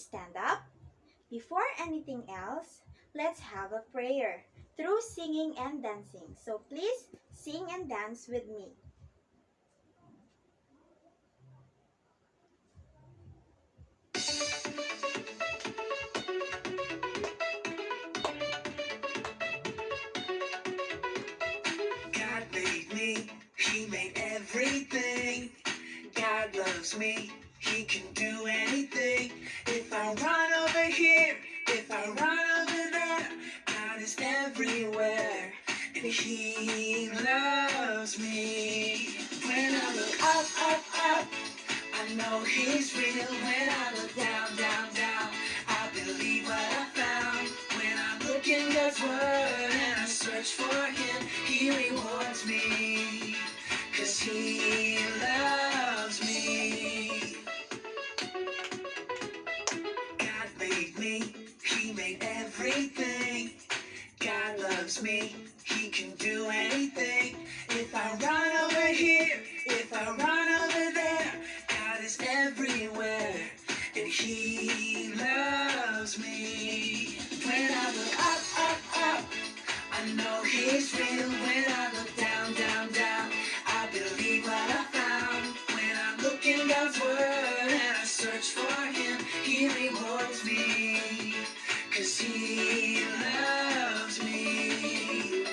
stand up? Before anything else, let's have a prayer through singing and dancing. So please sing and dance with me. God made me, He made everything. God loves me, He can do anything. If I run over here, if I run over there, God is everywhere, and He loves me. When I look up, up, up, I know He's real. When I look down, down, down, I believe what I found. When I look in God's Word and I search for Him, He rewards me, 'cause He loves me. God made me, He made everything. God loves me, He can do anything. If I run over here, if I run over there, God is everywhere, and He loves me. When I look up, up, up, I know He's real. When I look down, down, down, I believe what I found. When I look in God's Word and I search for Him, He rewards me, 'cause He loves me.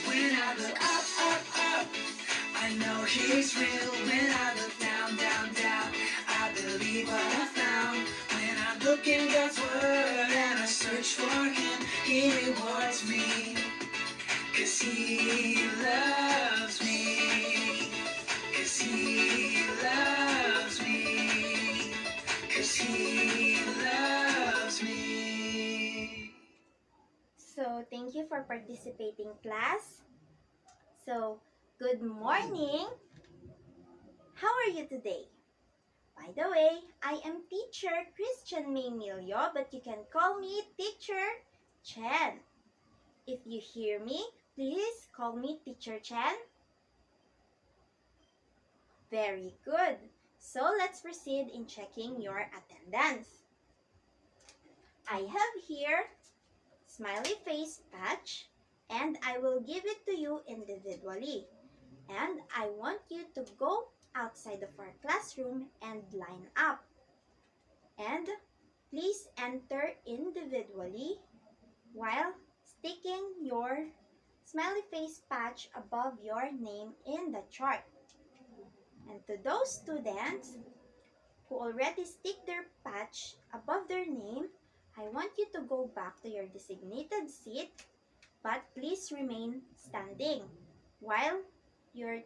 When I look up, up, up, I know He's real. When I look down, down, down, I believe what I found. When I look in God's Word and I search for Him, He rewards me, 'cause He loves me, 'cause He loves me, 'cause He loves me. So thank you for participating, class. So good morning. How are you today? By the way, I am teacher Christien Millo, but you can call me Teacher Chen. If you hear me, please call me Teacher Chen. Very good. So let's proceed in checking your attendance. I have here smiley face patch, and I will give it to you individually. And I want you to go outside of our classroom and line up. And please enter individually while sticking your smiley face patch above your name in the chart. And to those students who already stick their patch above their name, I want you to go back to your designated seat, but please remain standing while your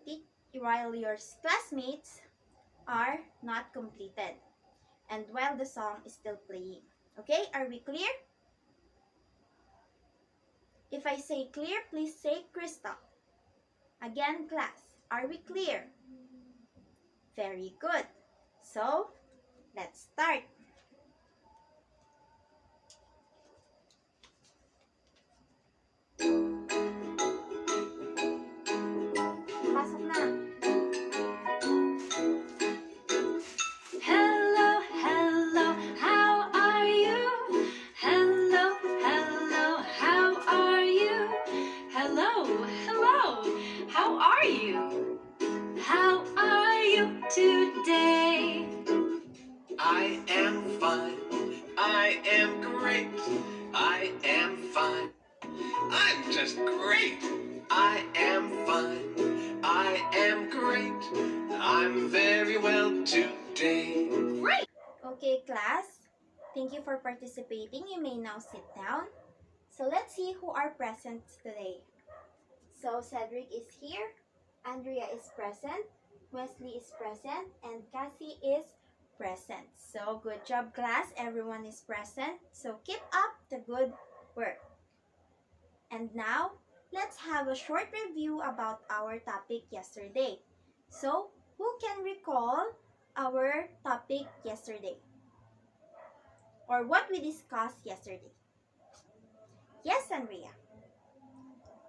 classmates are not completed and while the song is still playing. Okay, are we clear? If I say clear, please say crystal. Again, class, are we clear? Very good. So, let's start. Pasok na. Hello, hello, how are you? Hello, hello, how are you? Hello, hello, how are you? How are you today? I am fine. I am great. I am fine. I'm just great. I am fine. I am great. I'm very well today. Great. Okay, class. Thank you for participating. You may now sit down. So let's see who are present today. So Cedric is here, Andrea is present, Wesley is present, and Cassie is present. So good job, class. Everyone is present. So keep up the good work. And now, let's have a short review about our topic yesterday. So, who can recall our topic yesterday? Or what we discussed yesterday? Yes, Andrea.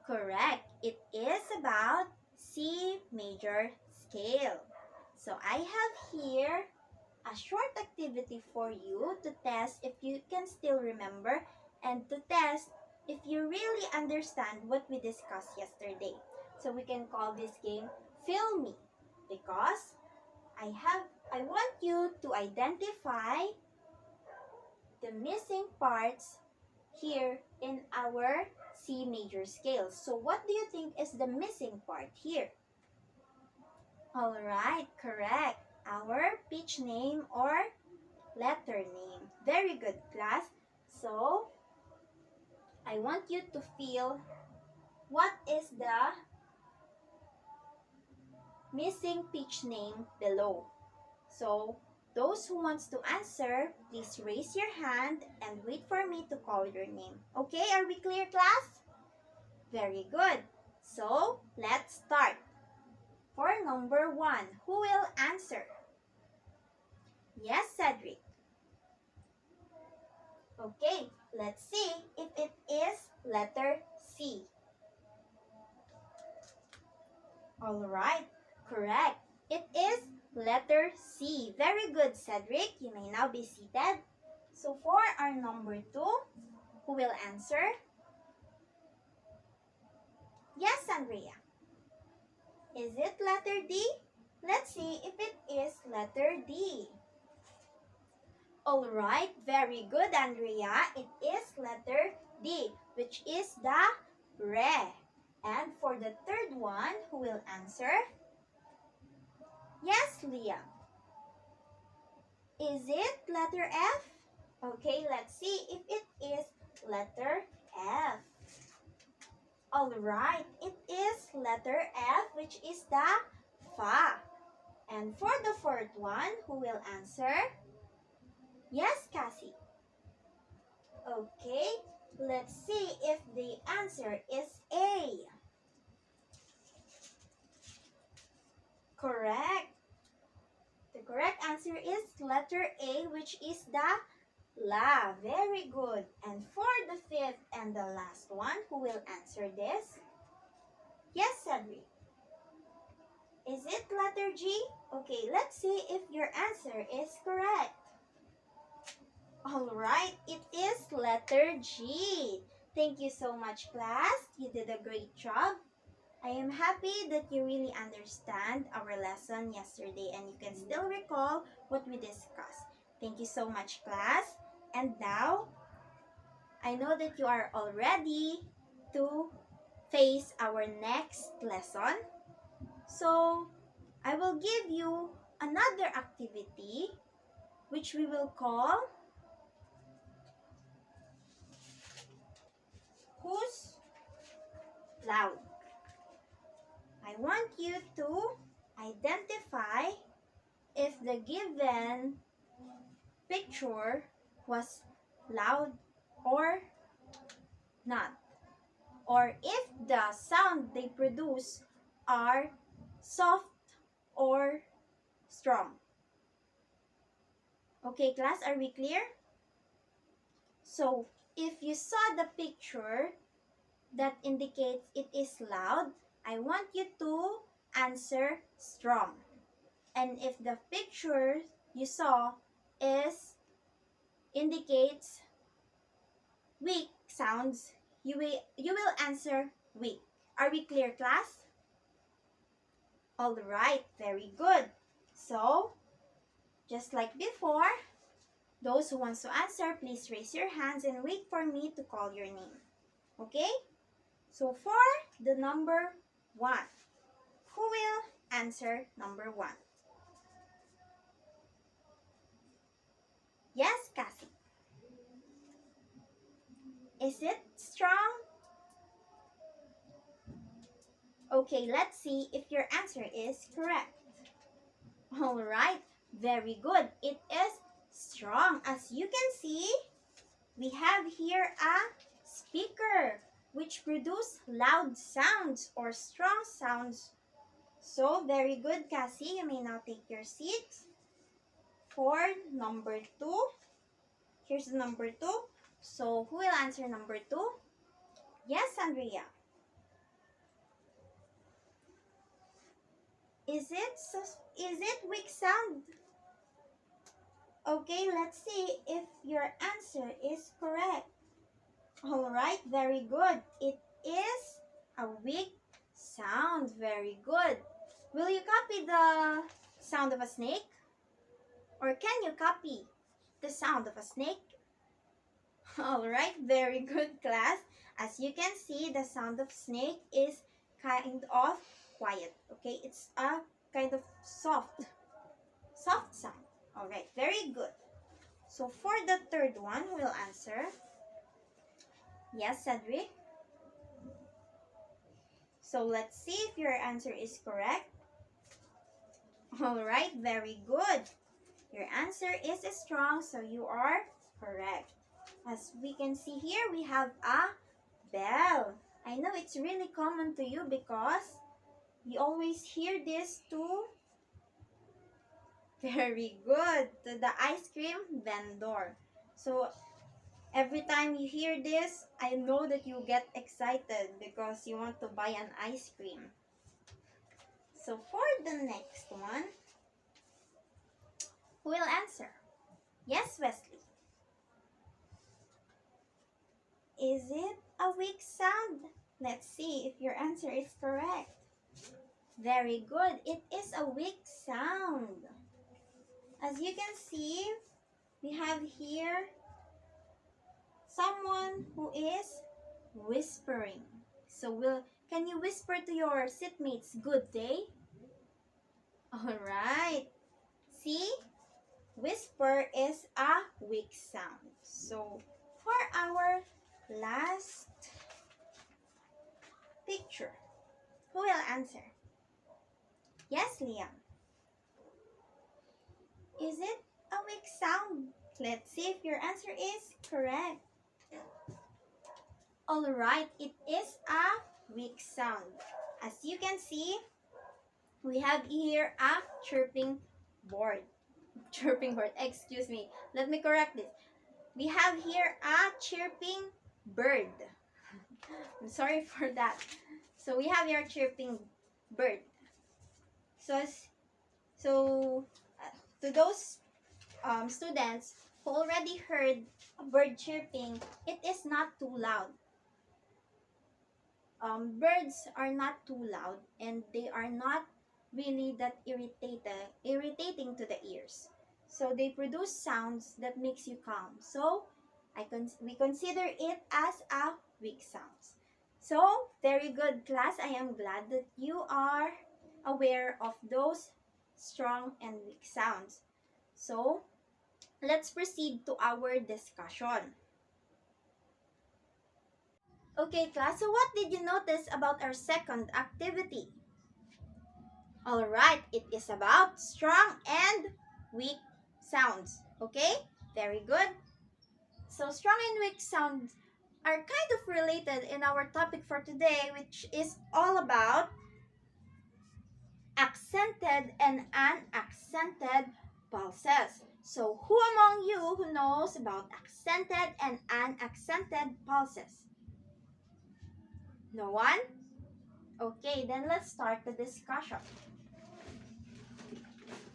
Correct. It is about C major scale. So I have here a short activity for you to test if you can still remember and to test if you really understand what we discussed yesterday. So we can call this game Fill Me because I want you to identify the missing parts here in our C major scale. So what do you think is the missing part here? Alright, correct. Our pitch name or letter name. Very good, class. So, I want you to feel what is the missing pitch name below. So, those who wants to answer, please raise your hand and wait for me to call your name. Okay, are we clear, class? Very good. So, let's start. For number 1, who will answer? Yes, Cedric. Okay, let's see if it is letter C. Alright, correct. It is letter C. Very good, Cedric. You may now be seated. So for our number 2, who will answer? Yes, Andrea. Is it letter D? Let's see if it is letter D. Alright, very good, Andrea. It is letter D, which is the re. And for the third one, who will answer? Yes, Leah. Is it letter F? Okay, let's see if it is letter F. Alright, it is letter F, which is the fa. And for the fourth one, who will answer? Yes, Cassie. Okay, let's see if the answer is A. Correct. The correct answer is letter A, which is the la. Very good. And for the fifth and the last one, who will answer this? Yes, Cedric. Is it letter G? Okay, let's see if your answer is correct. Alright, it is letter G. Thank you so much, class. You did a great job. I am happy that you really understand our lesson yesterday and you can still recall what we discussed. Thank you so much, class. And now, I know that you are all ready to face our next lesson. So, I will give you another activity which we will call Who's Loud? I want you to identify if the given picture was loud or not, or if the sound they produce are soft or strong. Okay, class, are we clear? So, if you saw the picture that indicates it is loud, I want you to answer strong. And if the picture you saw indicates weak sounds, you will answer weak. Are we clear, class? Alright, very good. So, just like before, those who want to answer, please raise your hands and wait for me to call your name. Okay? So for the number 1, who will answer number 1? Yes, Cassie. Is it strong? Okay, let's see if your answer is correct. Alright, very good. It is strong. As you can see, we have here a speaker which produce loud sounds or strong sounds. So, very good, Cassie. You may now take your seat. For number 2, here's the number 2. So, who will answer number 2? Yes, Andrea. Is it weak sound? Okay, let's see if your answer is correct. Alright, very good. It is a weak sound. Very good. Will you copy the sound of a snake? Or can you copy the sound of a snake? Alright, very good, class. As you can see, the sound of snake is kind of quiet. Okay, it's a kind of soft sound. Alright, very good. So for the third one, we'll answer. Yes, Cedric? So let's see if your answer is correct. Alright, very good. Your answer is strong, so you are correct. As we can see here, we have a bell. I know it's really common to you because you always hear this too. Very good. To the ice cream vendor. So every time you hear this, I know that you get excited because you want to buy an ice cream. So for the next one, who will answer? Yes, Wesley. Is it a weak sound? Let's see if your answer is correct. Very good. It is a weak sound. As you can see, we have here someone who is whispering. So can you whisper to your seatmates, good day? Alright. See? Whisper is a weak sound. So for our last picture, who will answer? Yes, Liam. Is it a weak sound? Let's see if your answer is correct. Alright, it is a weak sound. As you can see, we have here a chirping board. Chirping bird, excuse me. Let me correct this. We have here a chirping bird. I'm sorry for that. So we have here a chirping bird. So to those students who already heard a bird chirping, it is not too loud. Birds are not too loud and they are not really that irritating to the ears. So they produce sounds that makes you calm. So we consider it as a weak sounds. So very good, class. I am glad that you are aware of those strong and weak sounds. So let's proceed to our discussion. Okay, class, so what did you notice about our second activity? Alright, it is about strong and weak sounds. Okay, very good. So strong and weak sounds are kind of related in our topic for today, which is all about accented and unaccented pulses. So who among you who knows about accented and unaccented pulses? No one? Okay, then let's start the discussion.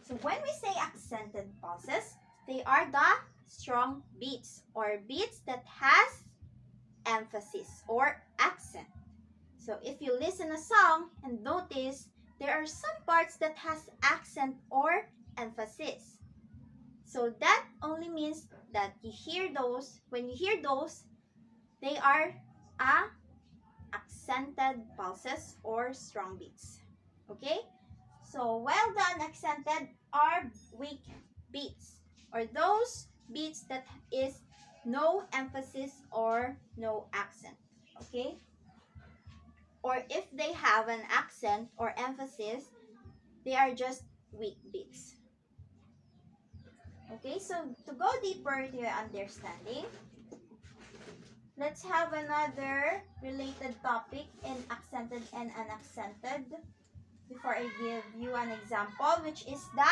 So when we say accented pulses, they are the strong beats or beats that has emphasis or accent. So if you listen a song and notice there are some parts that has accent or emphasis. So that only means that you hear those, when you hear those, they are accented pulses or strong beats. Okay? So while the unaccented are weak beats or those beats that is no emphasis or no accent. Okay? Or if they have an accent or emphasis, they are just weak beats. Okay, so to go deeper to your understanding, let's have another related topic in accented and unaccented before I give you an example, which is the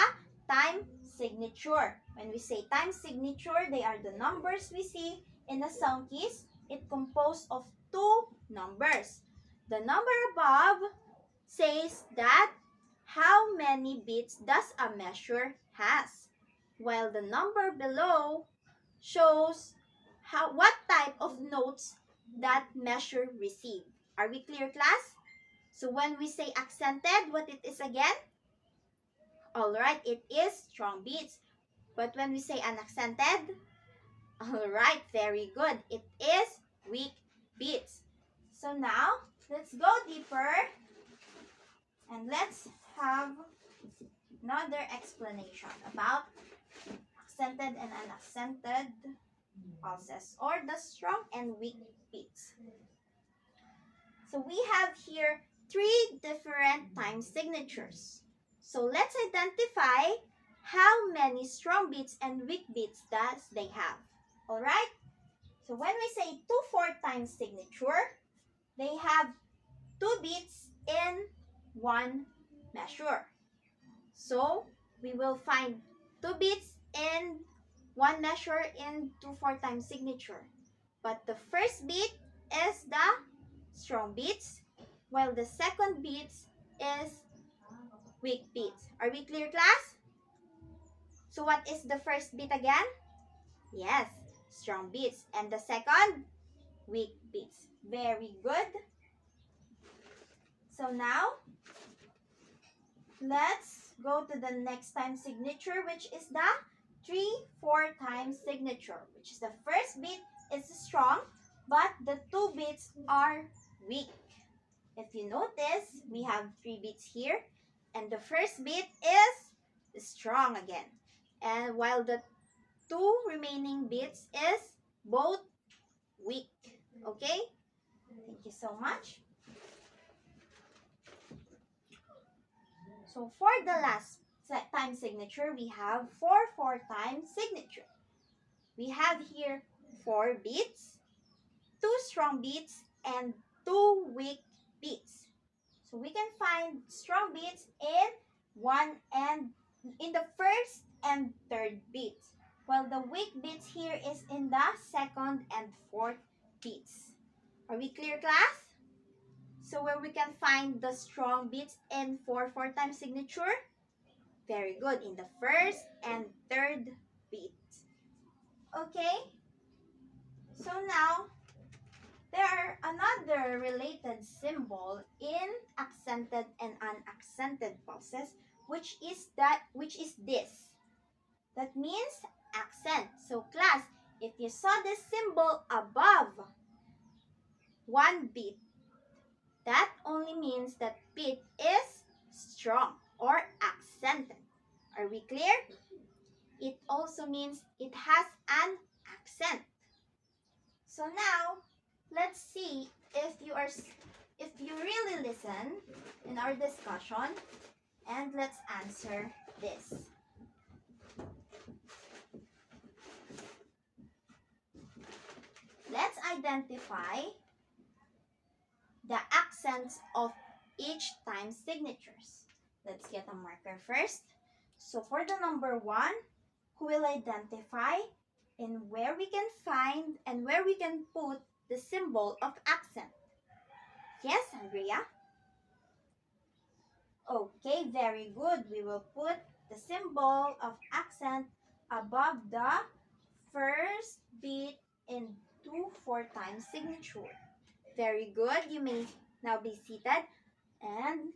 time signature. When we say time signature, they are the numbers we see in the sound keys. It composed of two numbers. The number above says that how many beats does a measure has. while the number below shows what type of notes that measure receive. Are we clear, class? So when we say accented, what it is again? Alright, it is strong beats. But when we say unaccented, alright, very good. It is weak beats. So now, let's go deeper and let's have another explanation about accented and unaccented pulses, or the strong and weak beats. So we have here 3 different time signatures. So let's identify how many strong beats and weak beats does they have. Alright? So when we say 2/4 time signature, they have 2 beats in 1 measure. So we will find 2 beats in 1 measure in 2/4 time signature. But the first beat is the strong beats, while the second beats is weak beats. Are we clear, class? So what is the first beat again? Yes, strong beats. And the second, weak beats. Very good. So now, let's go to the next time signature, which is the 3/4 time signature, which is the first beat is strong, but the 2 beats are weak. If you notice, we have 3 beats here, and the first beat is strong again. And while the 2 remaining beats is both weak. Okay? Thank you so much. So for the last time signature, we have 4/4 time signature. We have here 4 beats, 2 strong beats, and 2 weak beats. So we can find strong beats in the first and third beats, while the weak beats here is in the second and fourth beats. Are we clear, class? So where we can find the strong beats in 4/4 time signature? Very good, in the first and third beats. Okay? So now, there are another related symbol in accented and unaccented pulses, which is this. That means accent. So class, if you saw this symbol above 1 beat, that only means that beat is strong or accented. Are we clear? It also means it has an accent. So now, let's see if you really listen in our discussion, and let's answer this. Let's identify the accents of each time signatures. Let's get a marker first. So for the number 1, who will identify and where we can find and where we can put the symbol of accent? Yes, Andrea? Okay, very good. We will put the symbol of accent above the first beat in 2/4 time signature. Very good. You may now be seated. And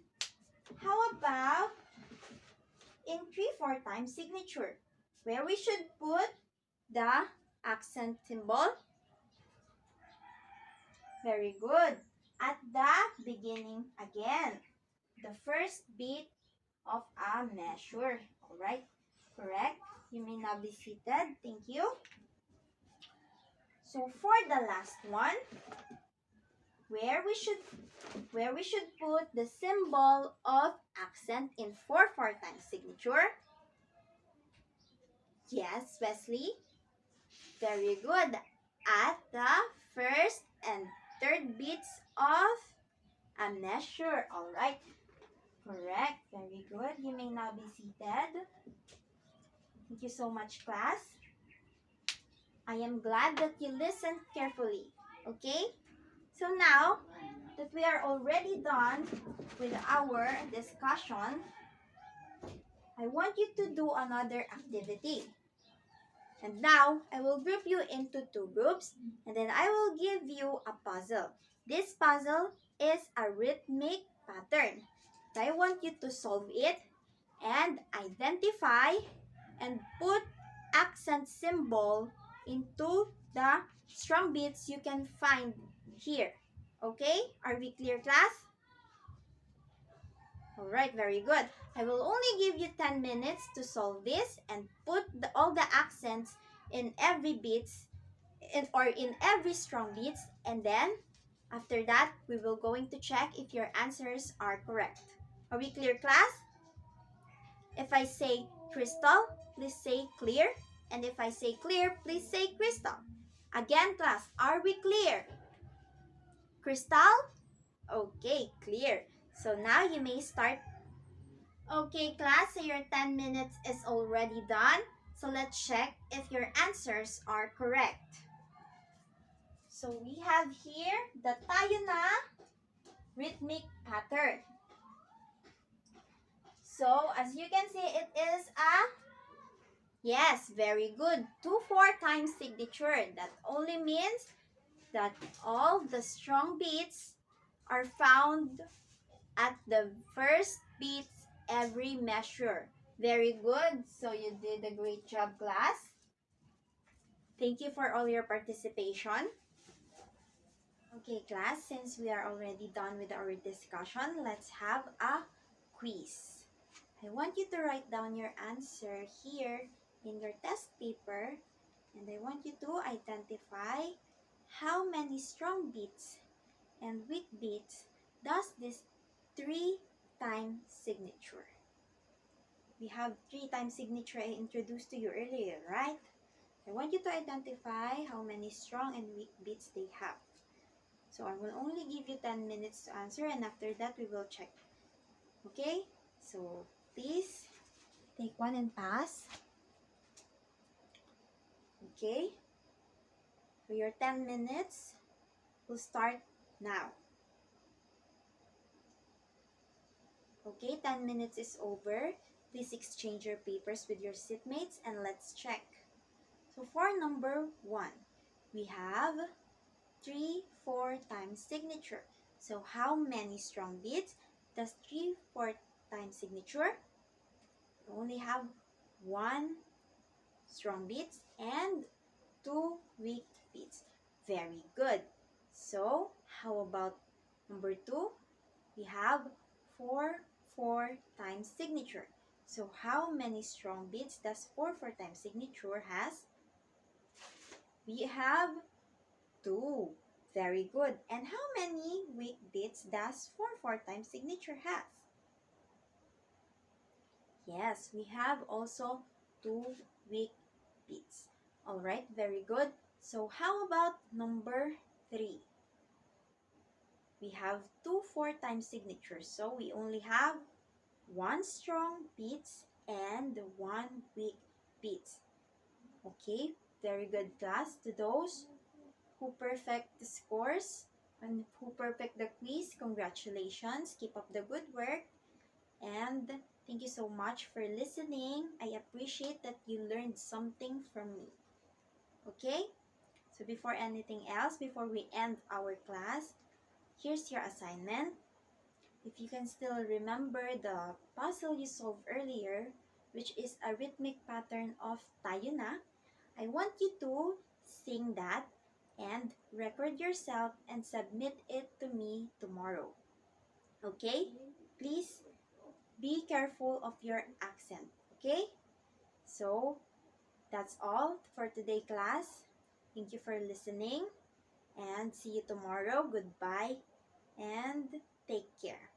how about in 3/4 time signature, where we should put the accent symbol? Very good. At the beginning again, the first beat of a measure. Alright, correct. You may now be seated. Thank you. So for the last one, where we should put the symbol of accent in 4/4 time signature? Yes, Wesley. Very good. At the first and third beats of a measure. Alright. Correct. Very good. You may now be seated. Thank you so much, class. I am glad that you listened carefully. Okay? So now that we are already done with our discussion, I want you to do another activity. And now, I will group you into two groups, and then I will give you a puzzle. This puzzle is a rhythmic pattern. I want you to solve it and identify and put accent symbol into the strong beats you can find here. Okay? Are we clear, class? Alright, very good. I will only give you 10 minutes to solve this and put all the accents in every beats or in every strong beats, and then after that we will going to check if your answers are correct. Are we clear, class? If I say crystal, please say clear, and if I say clear, please say crystal. Again, class, are we clear? Crystal? Okay, clear. So now you may start. Okay, class, so your 10 minutes is already done. So let's check if your answers are correct. So we have here the tayo na rhythmic pattern. So as you can see, it is a, yes, very good, 2/4 time signature. That only means that all the strong beats are found at the first beats every measure. Very good. So you did a great job, class. Thank you for all your participation. Okay, class, since we are already done with our discussion, let's have a quiz. I want you to write down your answer here in your test paper, and I want you to identify how many strong beats and weak beats does this 3-time signature. We have 3-time signature I introduced to you earlier, right? I want you to identify how many strong and weak beats they have. So I will only give you 10 minutes to answer, and after that we will check. Okay? So please take one and pass. Okay? So your 10 minutes will start now. Okay, 10 minutes is over. Please exchange your papers with your seatmates and let's check. So for number 1, we have 3/4 time signature. So how many strong beats does 3/4 time signature? We only have 1 strong beats and 2 weak beats. Very good. So how about number 2? We have 4/4 time signature. So how many strong beats does 4/4 time signature has? We have 2. Very good. And how many weak beats does 4/4 time signature has? Yes, we have also 2 weak beats. Alright, very good. So how about number 3? We have 2/4 time signatures. So we only have 1 strong beats and 1 weak beats. Okay, very good, class. To those who perfect the scores and who perfect the quiz, congratulations. Keep up the good work. And thank you so much for listening. I appreciate that you learned something from me. Okay? So before anything else, before we end our class, here's your assignment. If you can still remember the puzzle you solved earlier, which is a rhythmic pattern of tayo na, I want you to sing that and record yourself and submit it to me tomorrow. Okay? Please be careful of your accent. Okay? So, that's all for today, class. Thank you for listening and see you tomorrow. Goodbye and take care.